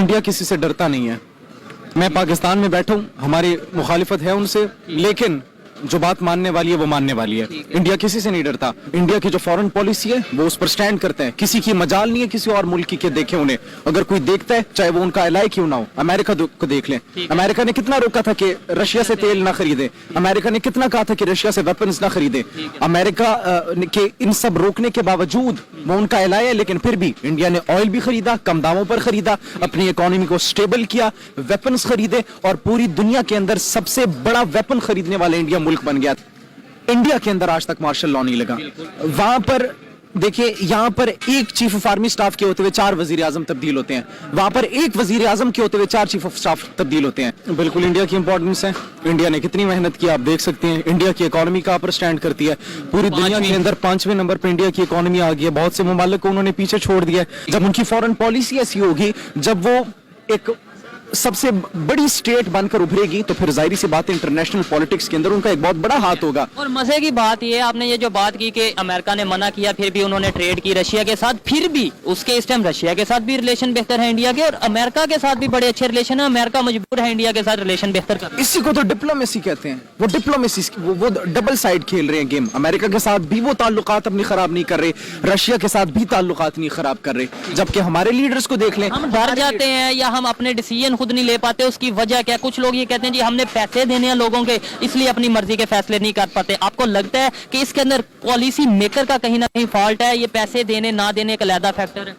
India किसी से डरता नहीं है। मैं पाकिस्तान में बैठा हूँ, हमारी मुखालिफत है उनसे, लेकिन जो बात मानने वाली है वो मानने वाली है। इंडिया किसी से नहीं डरता। इंडिया की जो फॉरेन पॉलिसी है वो उस पर स्टैंड करते हैं। किसी की मजाल नहीं है किसी और मुल्क की के देखे उन्हें। अगर कोई देखता है, चाहे वो उनका एलाई क्यों ना हो, अमेरिका को देख लें। अमेरिका ने कितना रोका था कि रशिया से तेल ना खरीदे। अमेरिका ने कितना कहा था कि रशिया से वेपन्स ना खरीदे। अमेरिका के इन सब रोकने के बावजूद वो उनका एलाई है, लेकिन फिर भी इंडिया ने ऑयल भी खरीदा, कम दामों पर खरीदा, अपनी इकोनॉमी को स्टेबल किया, वेपन्स खरीदे और पूरी दुनिया के अंदर सबसे बड़ा वेपन खरीदने वाला इंडिया मुल्क बन गया। इंडिया के अंदर आज तक मार्शल लॉ नहीं लगा। वहां पर देखिए, यहां पर एक चीफ ऑफ आर्मी स्टाफ के होते हुए 4 वजीर आजम तब्दील होते हैं। वहां पर एक वजीर आजम के होते हुए 4 चीफ ऑफ स्टाफ तब्दील होते हैं। बिल्कुल इंडिया की इंपॉर्टेंस है। इंडिया ने कितनी मेहनत की आप देख सकते हैं। इंडिया की इकोनॉमी कहां पर स्टैंड करती है, पूरी दुनिया के अंदर 5वें नंबर पर इंडिया की इकोनॉमी आ गई है। बहुत से ममालिक को उन्होंने पीछे छोड़ दिया है। जब उनकी फॉरेन पॉलिसी ऐसी होगी, जब वो एक सबसे बड़ी स्टेट बनकर उभरेगी, तो फिर जाहिर सी बात है इंटरनेशनल पॉलिटिक्स के अंदर उनका एक बहुत बड़ा हाथ होगा। और मजे की बात ये, आपने ये जो बात की कि अमेरिका ने मना किया, फिर भी उन्होंने ट्रेड की रशिया के साथ, फिर भी उसके इस टाइम रशिया के साथ भी रिलेशन बेहतर है इंडिया के, और अमेरिका के साथ भी बड़े अच्छे रिलेशन है। अमेरिका मजबूर है इंडिया के साथ रिलेशन बेहतर कर। इसी को तो डिप्लोमेसी कहते हैं। वो डिप्लोमेसी, वो डबल साइड खेल रहे हैं गेम। अमेरिका के साथ भी वो ताल्लुकात अपनी खराब नहीं कर रहे, रशिया के साथ भी ताल्लुकात नहीं खराब कर रहे। जबकि हमारे लीडर्स को देख लें, हम डर जाते हैं या हम अपने डिसीजन खुद नहीं ले पाते। उसकी वजह क्या? कुछ लोग ये कहते हैं जी हमने पैसे देने हैं लोगों के, इसलिए अपनी मर्जी के फैसले नहीं कर पाते। आपको लगता है कि इसके अंदर पॉलिसी मेकर का कहीं ना कहीं फॉल्ट है? ये पैसे देने ना देने का अलग फैक्टर है।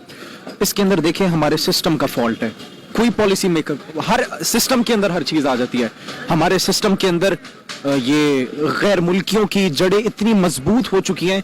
इसके अंदर देखें हमारे सिस्टम का फॉल्ट है। कोई पॉलिसी मेकर, हर सिस्टम के अंदर हर चीज आ जाती है। हमारे सिस्टम के अंदर ये गैर मुल्कियों की जड़ें इतनी मजबूत हो चुकी हैं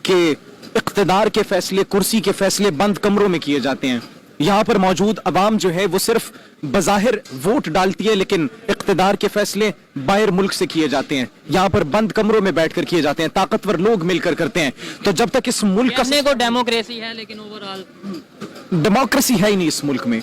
कि इख्तिदार के फैसले, कुर्सी के फैसले बंद कमरों में किए जाते हैं। यहाँ पर मौजूद अवाम जो है वो सिर्फ बज़ाहिर वोट डालती है, लेकिन इख्तिदार के फैसले बाहर मुल्क से किए जाते हैं। यहाँ पर बंद कमरों में बैठकर किए जाते हैं, ताकतवर लोग मिलकर करते हैं। तो जब तक इस मुल्क का को डेमोक्रेसी है, लेकिन ओवरऑल डेमोक्रेसी है ही नहीं इस मुल्क में।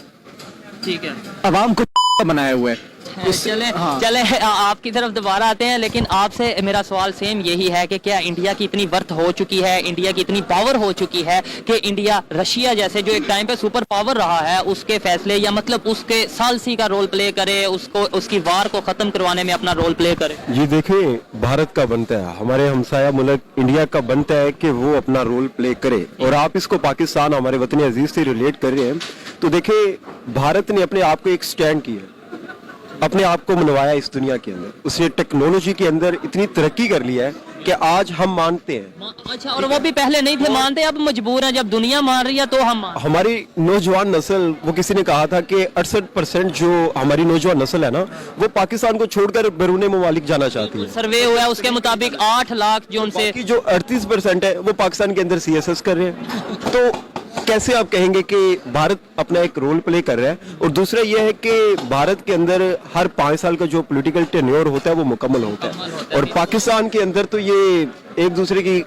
ठीक है, अवाम को बनाया हुआ है। चले आपकी तरफ दोबारा आते हैं, लेकिन आपसे मेरा सवाल सेम यही है कि क्या इंडिया की इतनी वर्थ हो चुकी है, इंडिया की इतनी पावर हो चुकी है कि इंडिया रशिया जैसे जो एक टाइम पे सुपर पावर रहा है उसके फैसले या मतलब उसके सालसी का रोल प्ले करे, उसको उसकी वार को खत्म करवाने में अपना रोल प्ले करे? ये देखिए, भारत का बनता है, हमारे हमसाया मुल्क इंडिया का बनता है कि वो अपना रोल प्ले करे। और आप इसको पाकिस्तान, हमारे वतनी अजीज से रिलेट कर रहे हैं, तो देखिए भारत ने अपने आप को एक स्टैंड किया, अपने आप को मनवाया इस दुनिया के अंदर। उसने टेक्नोलॉजी के अंदर इतनी तरक्की कर लिया है कि आज हम मानते हैं। अच्छा, और वो भी पहले नहीं थे मानते, अब मजबूर हैं। जब दुनिया मान रही है तो हम हमारी नौजवान नस्ल, वो किसी ने कहा था कि 68% जो हमारी नौजवान नस्ल है ना, वो पाकिस्तान को छोड़कर बैरून ममालिक जाना चाहती है। सर्वे हुआ है उसके मुताबिक 8 लाख जो उनसे, जो 38% है वो पाकिस्तान के अंदर CSS कर रहे हैं। तो कैसे आप कहेंगे कि भारत अपना एक रोल प्ले कर रहा है? और दूसरा यह है कि भारत के अंदर हर 5 साल का जो पॉलिटिकल टेन्योर होता है वो मुकम्मल होता है, और पाकिस्तान के अंदर तो ये एक दूसरे की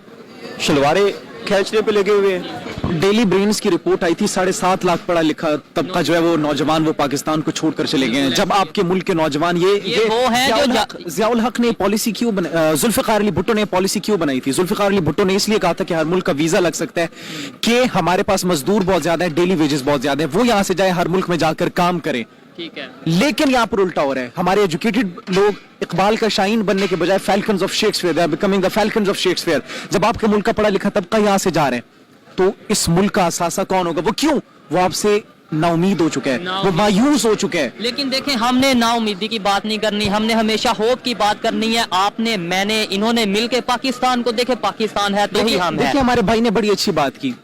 शलवारें खींचने पे लगे हुए हैं। डेली ब्रेन्स की रिपोर्ट आई थी, 7.5 लाख पढ़ा लिखा तबका जो है वो नौजवान वो पाकिस्तान को छोड़कर चले गए हैं। जब आपके मुल्क के नौजवान ये वो हैं जो ज़ियाउल हक ने पॉलिसी क्यों जुल्फ़िकार अली भुट्टो ने पॉलिसी क्यों बनाई थी? जुल्फ़िकार अली भुट्टो ने इसलिए कहा था कि हर मुल्क का वीजा लग सकता है कि हमारे पास मजदूर बहुत ज्यादा है, डेली वेजेस बहुत ज्यादा है, वो यहाँ से जाए हर मुल्क में जाकर काम करें। ठीक है, लेकिन यहाँ पर उल्टा हो रहा है। हमारे एजुकेटेड लोग इकबाल का शाहीन बनने के बजाय falcons of Shakespeare, they are becoming the falcons of Shakespeare. जब आपके मुल्क का पढ़ा लिखा तबका यहाँ से जा रहे हैं, तो इस मुल्क का असासा कौन होगा? वो क्यों? वो आपसे नाउमीद हो चुका है, वो मायूस हो चुका है। लेकिन देखें, हमने नाउमीदी की बात नहीं करनी, हमने हमेशा होप की बात करनी है। आपने, मैंने, इन्होंने मिलके पाकिस्तान को, देखे पाकिस्तान है तो ही हम हैं। देखिए हमारे भाई ने बड़ी अच्छी बात की,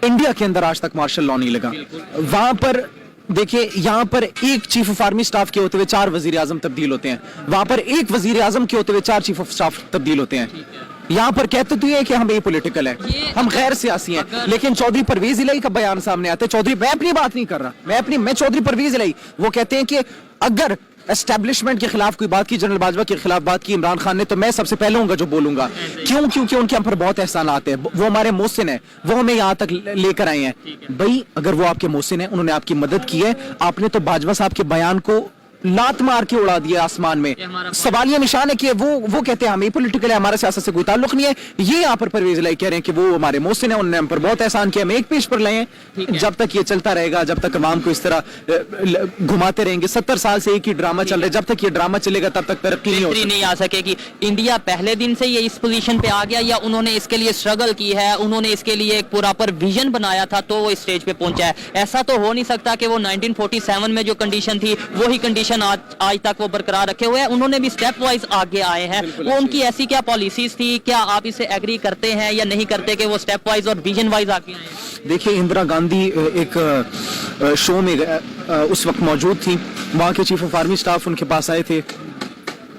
इंडिया के अंदर आज तक मार्शल लॉ नहीं लगा। वहां पर देखिए, यहाँ पर एक चीफ ऑफ आर्मी स्टाफ के होते हुए 4 वजीर आजम तब्दील होते हैं। वहां पर एक वजीर आजम के होते हुए 4 चीफ ऑफ स्टाफ तब्दील होते हैं। यहाँ पर कहते तो ये कि हम ये पॉलिटिकल है, हम गैर सियासी हैं, लेकिन चौधरी परवेज इलाही का बयान सामने आता है। चौधरी, मैं अपनी बात नहीं कर रहा, मैं चौधरी परवेज इलाही, वो कहते हैं कि अगर एस्टेब्लिशमेंट के खिलाफ कोई बात की, जनरल बाजवा के खिलाफ बात की इमरान खान ने, तो मैं सबसे पहले हूँ जो बोलूंगा। क्यों? क्योंकि उनके हम पर बहुत एहसान आते हैं, वो हमारे मोहसिन है, वो हमें यहाँ तक लेकर आए हैं। भाई अगर वो आपके मोहसिन है, उन्होंने आपकी मदद की है, आपने तो बाजवा साहब के बयान को लात मार के उड़ा दिया आसमान में। हमारा सवालिया निशान है कि वो कहते हैं हमें पॉलिटिकल है, हमारा सियासत से कोई ताल्लुक नहीं है। ये यहाँ पर परवेज लाई कह रहे हैं कि वो हमारे मोहसिन है, उन्होंने हम पर बहुत एहसान किया, हम एक पेज पर लाए ठीक हैं। है। जब तक ये चलता रहेगा, जब तक अवाम को इस तरह घुमाते रहेंगे, 70 साल से एक ही ड्रामा चल रहा है, जब तक ये ड्रामा चलेगा तब तक तरक्की नहीं हो बेहतरी सकती। नहीं आ सकेगी। इंडिया पहले दिन से ये इस पोजीशन पे आ गया या उन्होंने इसके लिए स्ट्रगल की है, उन्होंने इसके लिए एक प्रॉपर विजन बनाया था तो वो इस स्टेज पे पहुंचा है? ऐसा तो हो नहीं सकता कि वो 1947 में जो कंडीशन थी वही कंडीशन आज तक वो बरकरार रखे हुए हैं। उन्होंने भी स्टेप वाइज आगे आए हैं। वो उनकी ऐसी क्या पॉलिसीज थी, क्या आप इससे एग्री करते हैं या नहीं करते कि वो स्टेप वाइज और विजन वाइज आगे आए हैं? देखिए, इंदिरा गांधी एक शो में उस वक्त मौजूद थी, वहां के चीफ ऑफ आर्मी स्टाफ उनके पास आए थे,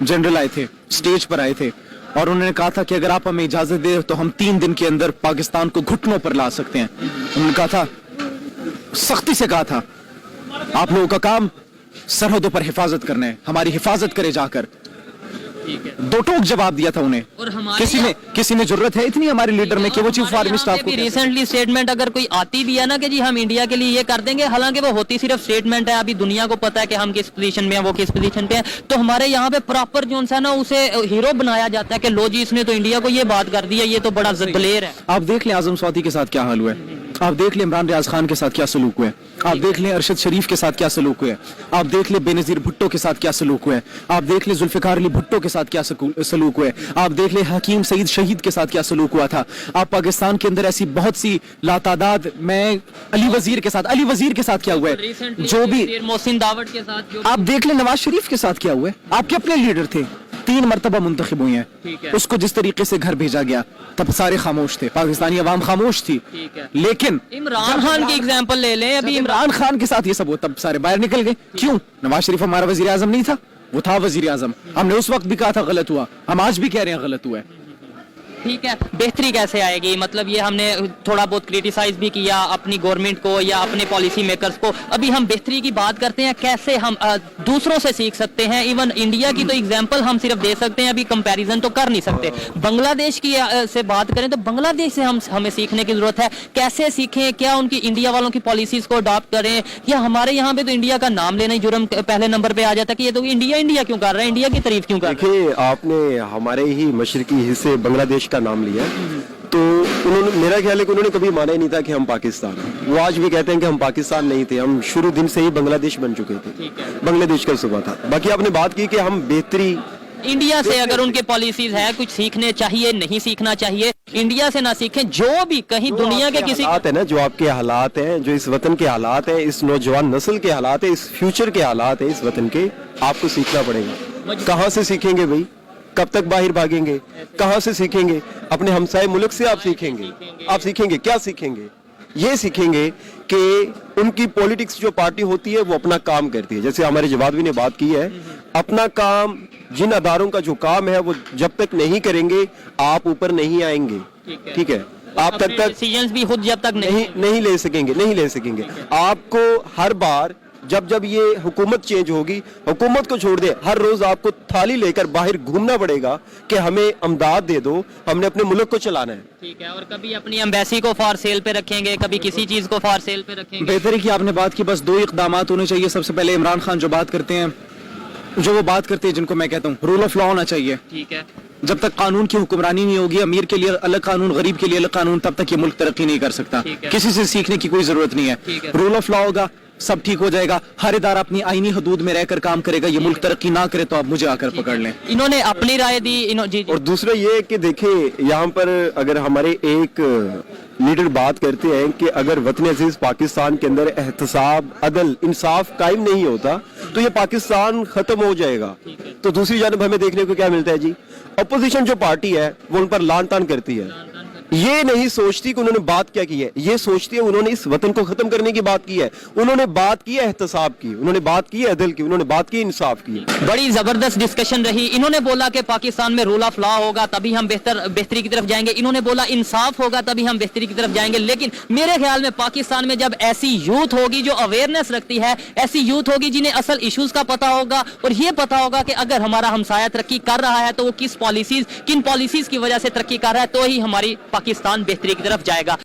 जनरल आए थे, स्टेज पर आए थे और उन्होंने कहा था कि अगर आप हमें इजाजत दे तो हम 3 दिन के अंदर पाकिस्तान को घुटनों पर ला सकते हैं। उन्होंने कहा था, सख्ती से कहा था, आप लोगों का काम सरहदों पर हिफाजत करना है, हमारी हिफाजत करे जाकर। ठीक है। दो टोक जवाब दिया था उन्हें। और हमारे किसी ने जरूरत है इतनी हमारे लीडर में कि वो चीफ आर्मी स्टाफ को रिसेंटली स्टेटमेंट अगर कोई आती भी है ना कि जी हम इंडिया के लिए ये कर देंगे, हालांकि वो होती सिर्फ स्टेटमेंट है। अभी दुनिया को पता है कि हम किस पोजीशन में हैं, वो किस पोजीशन पे हैं। तो हमारे यहाँ पे प्रॉपर जो है ना उसे हीरो बनाया जाता है कि लो जी इसने तो इंडिया को ये बात कर दी है, ये तो बड़ा दलेर है। आप देख लें आजम स्वाति के साथ क्या हाल हुआ है, आप देख लें इमरान रियाज खान के साथ क्या सलूक हुआ है, आप देख लें अरशद शरीफ के साथ क्या सलूक हुआ है, आप देख लें बेनजीर भुट्टो के साथ क्या सलूक हुआ है, आप देख लें जुल्फिकार अली भुट्टो के साथ क्या सलूक हुआ है, आप देख लें हकीम सईद शहीद के साथ क्या सलूक हुआ था। आप पाकिस्तान के अंदर ऐसी बहुत सी लातादाद, मैं अली वजीर के साथ क्या हुआ है, जो भी मोहसिन दावट के साथ जो आप देख लें नवाज शरीफ के साथ क्या हुआ है। आपके अपने लीडर थे, 3 मरतबा मुंतखब हुए ठीक है। हैं, उसको जिस तरीके से घर भेजा गया तब सारे खामोश थे, पाकिस्तानी अवाम खामोश थी। ठीक है। लेकिन इमरान खान की एग्जांपल ले लें, अभी इमरान खान के साथ ये सब हुआ तब सारे बाहर निकल गए। क्यों? नवाज शरीफ हमारा वजीर आजम नहीं था, वो था वजीर आजम। हमने उस वक्त भी कहा था गलत हुआ, हम आज भी कह रहे हैं गलत हुआ है। ठीक है। बेहतरी कैसे आएगी? मतलब ये हमने थोड़ा बहुत क्रिटिसाइज भी किया अपनी गवर्नमेंट को या अपने पॉलिसी मेकर्स को। अभी हम बेहतरी की बात करते हैं, कैसे हम दूसरों से सीख सकते हैं। इवन इंडिया की तो एग्जांपल हम सिर्फ दे सकते हैं, अभी कंपैरिजन तो कर नहीं सकते। बांग्लादेश की से बात करें तो बांग्लादेश से हमें सीखने की जरूरत है। कैसे सीखें? क्या उनकी इंडिया वालों की पॉलिसीज को अडॉप्ट करें? या हमारे यहाँ पे तो इंडिया का नाम लेना ही जुर्म पहले नंबर पे आ जाता है कि ये तो इंडिया क्यों कर रहा है, इंडिया की तारीफ क्यों कर रहा है? देखिए, आपने हमारे ही मशरकी हिस्से बांग्लादेश का नाम लिया, तो उन्होंने, मेरा ख्याल है कि उन्होंने कभी माना ही नहीं था कि हम पाकिस्तान हैं। वो आज भी कहते हैं कि हम पाकिस्तान नहीं थे, हम शुरू दिन से ही बांग्लादेश बन चुके थे। बांग्लादेश का सुबह था। बाकी आपने बात की कि हम बेहतरी इंडिया से अगर उनके पॉलिसीज है, कुछ सीखने चाहिए, नहीं सीखना चाहिए, इंडिया से ना सीखें, जो भी कहीं दुनिया के किसी हालात है ना, जो आपके हालात हैं, जो इस वतन के हालात हैं, इस नौजवान नस्ल के हालात है, इस फ्यूचर के हालात है, इस वतन के, आपको सीखना पड़ेगा। कहाँ से सीखेंगे भाई? कब तक बाहर भागेंगे? कहाँ से सीखेंगे? अपने हमसाए मुल्क से आप सीखेंगे। आप सीखेंगे क्या? सीखेंगे ये सीखेंगे कि उनकी पॉलिटिक्स जो पार्टी होती है वो अपना काम करती है। जैसे हमारे जवाबी ने बात की है, अपना काम, जिन अदारों का जो काम है वो जब तक नहीं करेंगे आप ऊपर नहीं आएंगे। ठीक है, आप तब तक डिसीजंस भी खुद जब तक नहीं ले सकेंगे। आपको हर बार जब ये हुकूमत चेंज होगी, हुकूमत को छोड़ दे, हर रोज आपको थाली लेकर बाहर घूमना पड़ेगा कि हमें अमदाद दे दो, हमने अपने मुल्क को चलाना है। ठीक है। और कभी अपनी एम्बेसी को फॉर सेल पे रखेंगे, कभी किसी चीज को फॉर सेल पे रखेंगे। बेहतरी की आपने बात की, बस 2 इक़दामात होने चाहिए। सबसे पहले इमरान खान जो बात करते हैं, जिनको मैं कहता हूँ रूल ऑफ लॉ होना चाहिए। ठीक है। जब तक कानून की हुक्मरानी नहीं होगी, अमीर के लिए अलग कानून, गरीब के लिए अलग कानून, तब तक ये मुल्क तरक्की नहीं कर सकता। किसी से सीखने की कोई जरूरत नहीं है। रूल ऑफ लॉ होगा, सब ठीक हो जाएगा। हर इदारा अपनी आईनी हदूद में रहकर काम करेगा। ये मुल्क तरक्की ना करे तो आप मुझे आकर पकड़ लें। इन्होंने अपनी राय दी। जी। और दूसरा ये कि देखिए, यहाँ पर अगर हमारे एक लीडर बात करते हैं कि अगर वतन अजीज पाकिस्तान के अंदर एहतसाब, अदल, इंसाफ कायम नहीं होता तो ये पाकिस्तान खत्म हो जाएगा। तो दूसरी जानब हमें देखने को क्या मिलता है जी? अपोजिशन जो पार्टी है वो उन पर लान तान करती है। ये नहीं सोचती कि उन्होंने बात क्या की है, ये सोचती है उन्होंने इस वतन को खत्म करने की बात की है। उन्होंने बात की है एहतसाब की, उन्होंने बात की है अदल की, उन्होंने बात की इंसाफ की। बड़ी जबरदस्त डिस्कशन रही। इन्होंने बोला कि पाकिस्तान में रूल ऑफ लॉ होगा तभी हम बेहतरी की तरफ जाएंगे। इन्होंने बोला इंसाफ होगा तभी हम बेहतरी की तरफ जाएंगे। लेकिन मेरे ख्याल में पाकिस्तान में जब ऐसी यूथ होगी जो अवेयरनेस रखती है, ऐसी यूथ होगी जिन्हें असल इश्यूज का पता होगा और ये पता होगा कि अगर हमारा हमसाया तरक्की कर रहा है तो वो किन पॉलिसीज की वजह से तरक्की कर रहा है, तो ही हमारी पाकिस्तान बेहतरी की तरफ जाएगा।